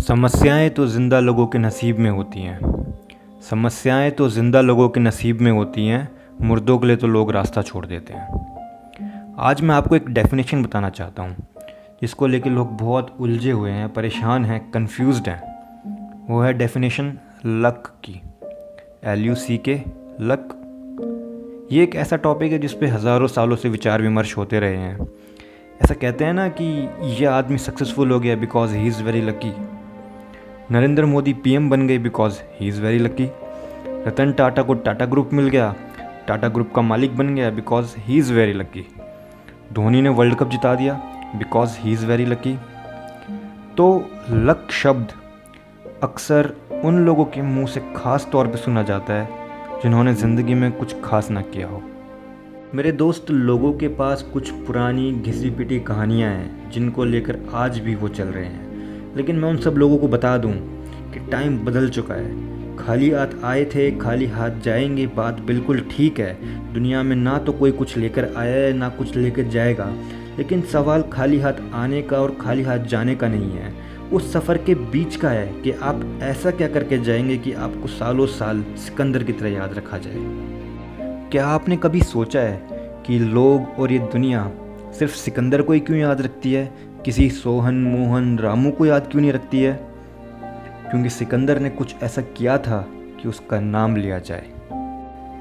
समस्याएं तो ज़िंदा लोगों के नसीब में होती हैं। समस्याएं तो ज़िंदा लोगों के नसीब में होती हैं, मुर्दों के लिए तो लोग रास्ता छोड़ देते हैं। आज मैं आपको एक डेफिनेशन बताना चाहता हूँ जिसको लेकर लोग बहुत उलझे हुए हैं, परेशान हैं, कंफ्यूज्ड हैं। वो है डेफिनेशन लक की, LUCK, लक। ये एक ऐसा टॉपिक है जिस पे हज़ारों सालों से विचार विमर्श होते रहे हैं। ऐसा कहते हैं ना कि ये आदमी सक्सेसफुल हो गया because he is very lucky. Narendra Modi PM बन गए because he is very lucky. Ratan Tata को टाटा ग्रुप मिल गया, टाटा ग्रुप का मालिक बन गया because he is very lucky. Dhoni ने वर्ल्ड कप जिता दिया because he is very lucky. तो लक शब्द अक्सर उन लोगों के मुंह से ख़ास तौर पे सुना जाता है जिन्होंने ज़िंदगी में कुछ खास ना किया हो। मेरे दोस्त, लोगों के पास कुछ पुरानी घिसी पिटी कहानियाँ हैं जिनको लेकर आज भी वो चल रहे हैं, लेकिन मैं उन सब लोगों को बता दूं कि टाइम बदल चुका है। खाली हाथ आए थे, खाली हाथ जाएंगे, बात बिल्कुल ठीक है। दुनिया में ना तो कोई कुछ लेकर आया है ना कुछ लेकर जाएगा, लेकिन सवाल खाली हाथ आने का और खाली हाथ जाने का नहीं है, उस सफ़र के बीच का है कि आप ऐसा क्या करके जाएंगे कि आपको सालों साल सिकंदर की तरह याद रखा जाए। क्या आपने कभी सोचा है कि लोग और ये दुनिया सिर्फ सिकंदर को ही क्यों याद रखती है, किसी सोहन, मोहन, रामू को याद क्यों नहीं रखती है? क्योंकि सिकंदर ने कुछ ऐसा किया था कि उसका नाम लिया जाए।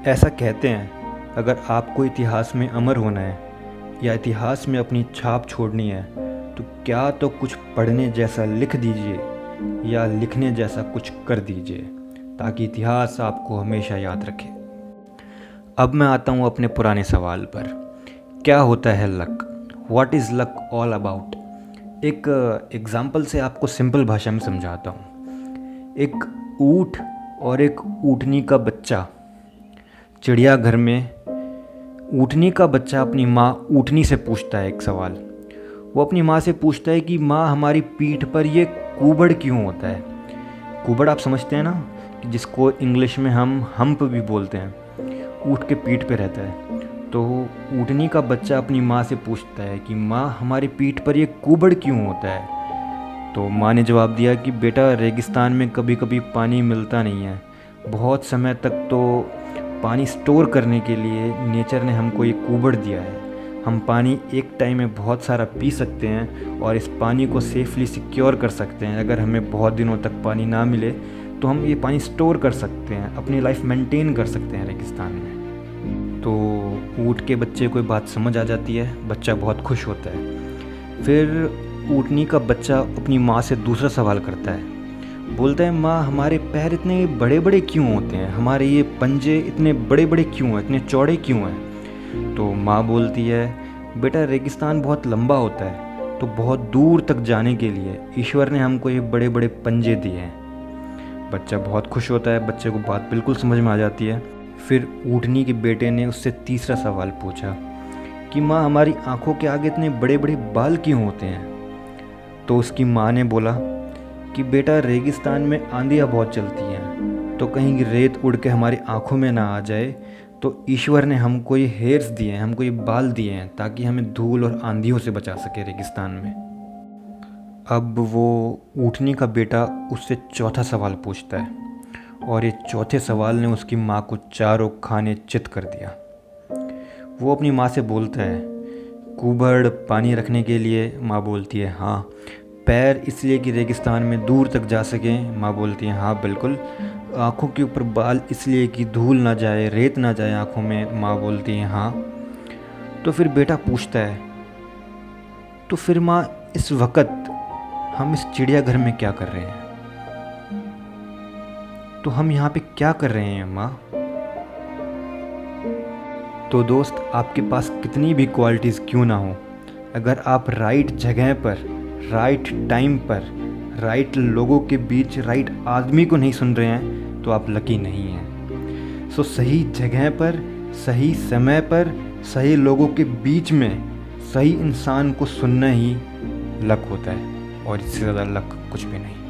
ऐसा कहते हैं, अगर आपको इतिहास में अमर होना है या इतिहास में अपनी छाप छोड़नी है तो क्या तो कुछ पढ़ने जैसा लिख दीजिए या लिखने जैसा कुछ कर दीजिए, ताकि इतिहास आपको हमेशा याद रखे। अब मैं आता हूँ अपने पुराने सवाल पर, क्या होता है luck? What is luck all about? एक एग्ज़ाम्पल से आपको सिंपल भाषा में समझाता हूँ। एक ऊँट और एक ऊँटनी का बच्चा चिड़ियाघर में। ऊँटनी का बच्चा अपनी माँ ऊँटनी से पूछता है एक सवाल। वो अपनी माँ से पूछता है कि माँ, हमारी पीठ पर ये कूबड़ क्यों होता है? कूबड़ आप समझते हैं ना, कि जिसको इंग्लिश में हम हम्प भी बोलते हैं, ऊँट के पीठ पे रहता है। तो ऊँटनी का बच्चा अपनी माँ से पूछता है कि माँ, हमारी पीठ पर ये कूबड़ क्यों होता है? तो माँ ने जवाब दिया कि बेटा, रेगिस्तान में कभी कभी पानी मिलता नहीं है, बहुत समय तक तो पानी स्टोर करने के लिए नेचर ने हमको ये कूबड़ दिया है। हम पानी एक टाइम में बहुत सारा पी सकते हैं और इस पानी को सेफली सिक्योर कर सकते हैं। अगर हमें बहुत दिनों तक पानी ना मिले तो हम ये पानी स्टोर कर सकते हैं, अपनी लाइफ मेंटेन कर सकते हैं रेगिस्तान में। तो ऊँट के बच्चे को बात समझ आ जाती है, बच्चा बहुत खुश होता है। फिर ऊँटनी का बच्चा अपनी माँ से दूसरा सवाल करता है, बोलता है, माँ, हमारे पैर इतने बड़े बड़े क्यों होते हैं? हमारे ये पंजे इतने बड़े बड़े क्यों हैं, इतने चौड़े क्यों हैं? तो माँ बोलती है, बेटा, रेगिस्तान बहुत लंबा होता है, तो बहुत दूर तक जाने के लिए ईश्वर ने हमको ये बड़े बड़े पंजे दिए हैं। बच्चा बहुत खुश होता है, बच्चे को बात बिल्कुल समझ में आ जाती है। फिर ऊँटनी के बेटे ने उससे तीसरा सवाल पूछा कि माँ, हमारी आँखों के आगे इतने बड़े बड़े बाल क्यों होते हैं? तो उसकी माँ ने बोला कि बेटा, रेगिस्तान में आंधियाँ बहुत चलती हैं, तो कहीं रेत उड़ के हमारी आँखों में ना आ जाए, तो ईश्वर ने हमको ये हेयर्स दिए हैं, हमको ये बाल दिए हैं, ताकि हमें धूल और आंधियों से बचा सके रेगिस्तान में। अब वो ऊँटनी का बेटा उससे चौथा सवाल पूछता है और ये चौथे सवाल ने उसकी माँ को चारों खाने चित कर दिया। वो अपनी माँ से बोलता है, कूबड़ पानी रखने के लिए? माँ बोलती है हाँ। पैर इसलिए कि रेगिस्तान में दूर तक जा सकें? माँ बोलती है हाँ बिल्कुल। आँखों के ऊपर बाल इसलिए कि धूल ना जाए, रेत ना जाए आँखों में? माँ बोलती है हाँ। तो फिर बेटा पूछता है, तो फिर माँ, इस वक्त हम इस चिड़ियाघर में क्या कर रहे हैं? तो हम यहाँ पे क्या कर रहे हैं माँ? तो दोस्त, आपके पास कितनी भी क्वालिटीज़ क्यों ना हो, अगर आप राइट जगह पर, राइट टाइम पर, राइट लोगों के बीच राइट आदमी को नहीं सुन रहे हैं तो आप लकी नहीं हैं। सो सही जगह पर, सही समय पर, सही लोगों के बीच में सही इंसान को सुनना ही लक होता है, और इससे ज़्यादा लक कुछ भी नहीं।